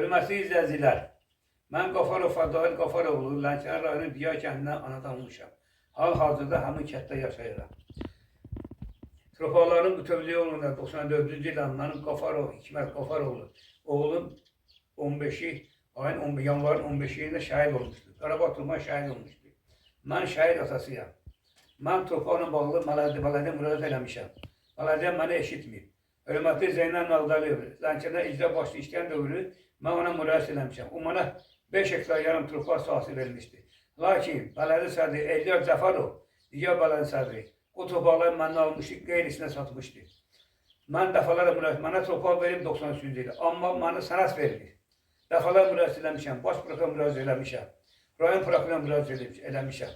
Hörmətli izləyicilər, mən Qafarov Fadil Qafaroğlu, Lənkəran rayonu Biya kəndindən anadan olmuşam. Hal-hazırda həmin kənddə yaşayıram. Torpaqların bütövlüyü yolunda 94-cü ildə mənim Qafarov, Hikmət Qafaroğlu, oğlum 15-i, yanvarın 15-ində şəhid olmuşdur. Qarabağ Turma şəhid olmuşdur. Mən şəhid atasıyam. Mən torpaqla bağlı Maladiyə müraciət eləmişəm. Maladiyə məni eşitmir. Hörmətli Zeynal Nağdaliyev, Lənkəranda icra başlı işləyən dövrü mən ona müraciət eləmişəm. O mənə 5 hektar yarım torpaq sahəsi vermişdi. Lakin Bələdi sədri Elyar Cəfərov, digər Bələdi sədri, o torpaqları məndən almışdı, qeyrisinə satmışdı. Mən dəfələrlə müraciət, mənə torpaq verib 93-cü ildə, amma mənə sənəd verilir. Dəfələrlə müraciət eləmişəm, baş prokurora müraciət eləmişəm, rayon prokurora müraciət eləmişəm.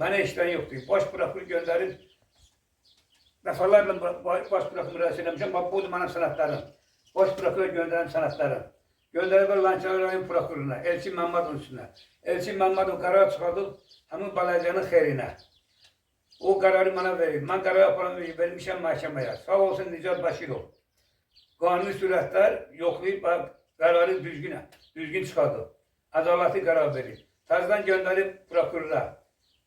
Mənə işlən yoxdur. Baş prokuror göndərib, dəfələrlə baş prokurora müraciət eləmişəm, budur mənim sənədlərim. Baş prokuror göndərəm sənədlərim. Göndəriblər Lənkəran rayon prokuroruna, Elçin Məmmədov üstünə. Elçin Məmmədov qərar çıxardıb həmin bələdiyyənin xeyrinə. O qərarı mənə verib. Mən qərar vermişəm məhkəməyə. Sağ olsun Nicat Bəşirov. Qanuni sürətlər yoxlayıb qərarı düzgün çıxardıb. Ədalətli qərar verib. Təzədən göndərib prokurora.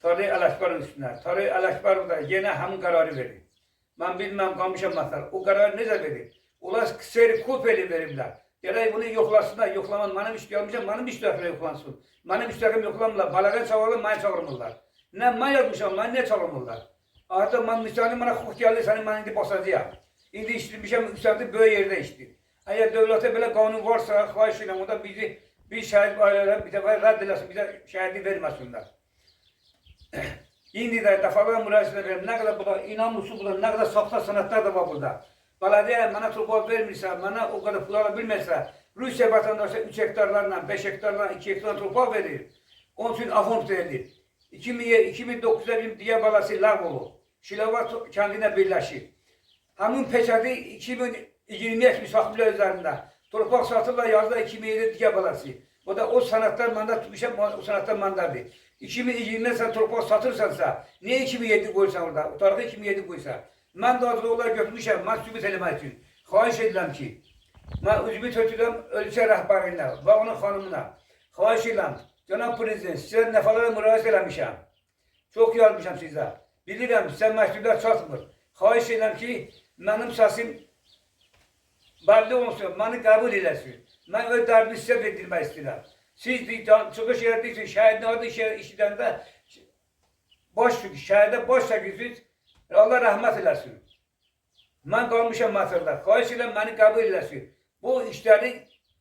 Tarih Ələkbarın üstünə. Tarih Ələkbarov da yenə həmin qərarı verib. Mən bilməm, qalmışam məsələ. O qərarı necə verib? Onlar seri kupeli veriblər. Gələk bunu yoxlasınlar, yoxlaman, mənim işləyəlmişəm, mənim işləyəmlə yoxlansın. Mənim işləyəm yoxlamırlar, baladan çağırırlar, məni çağırmırlar. Nə, mən yazmışam, məni niyə çağırmırlar? Artıq mən müstəqil mənə hüquq gəldi, səni mən indi basacağım. İndi işləymişəm, üstəlik böyük yerdə işləyir. Əgər dövlətə belə qanun varsa, xahiş edirəm, o da bizi, bir şəhid ailələr bir dəfə rədd eləsin, bizə şəhidlik verməsinlər. İndi də dəfələrlə müraciət edirəm, nə qədər burada, inanmışsın burada, nə qədər saxta sənədlər də var burada. Belediye mənə torpaq vermirsə, mənə o qədər pul ala bilmirsə, Rusiya vətəndaşı 3 hektarlarla, 5 hektarlarla, 2 hektarla torpaq verir. Onun üçün afont verilir. 2009'da bir diğer balası ləğv olub. Şilavat kəndinə birləşir. Həmin peçədi 2020 müsahibələr üzərində. Torpaq satırlar yazda 2007 diğer balası. O da o sənədlər məndə tutmuşam, o sənədlər məndədir. 2020'de sen torpaq satırsansa, niye 2007 qoysan orada? O tarihi 2007 qoysa. Mən də azlıqlar götürmüşəm, mən sübut eləmək üçün. Xahiş edirəm ki, mən üzbüt ötürəm ölkə rəhbərinə və onun xanımına. Xahiş edirəm, cənab prezident, sizə nəfələrə müraciət eləmişəm. Çox yazmışam sizə. Bilirəm, sizə məktublar çatmır. Xahiş edirəm ki, mənim səsim bəlli olsun, məni qəbul eləsin. Mən öz dərdimi sizə bildirmək istəyirəm. Siz çıxış edirsiniz, şəhidin adı işidəndə şəhədə baş çəkirsiniz. Allah rəhmət eləsin. Mən qalmışam məsələdə. Xahiş edirəm, məni qəbul eləsin. Bu işləri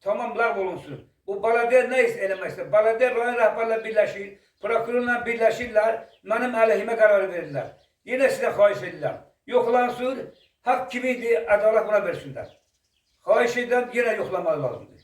tamam ləğv olunsun. Bu belediye nə eləmək istəyir? Belediye rayon rəhbərlə birləşir, prokurorla birləşirlər, mənim əleyhimə qərar verirlər. Yenə sizə xahiş edirəm. Yoxlansın, haqq kimidir, ədalət buna versinlər. Xahiş edirəm, yenə yoxlamalı lazımdır.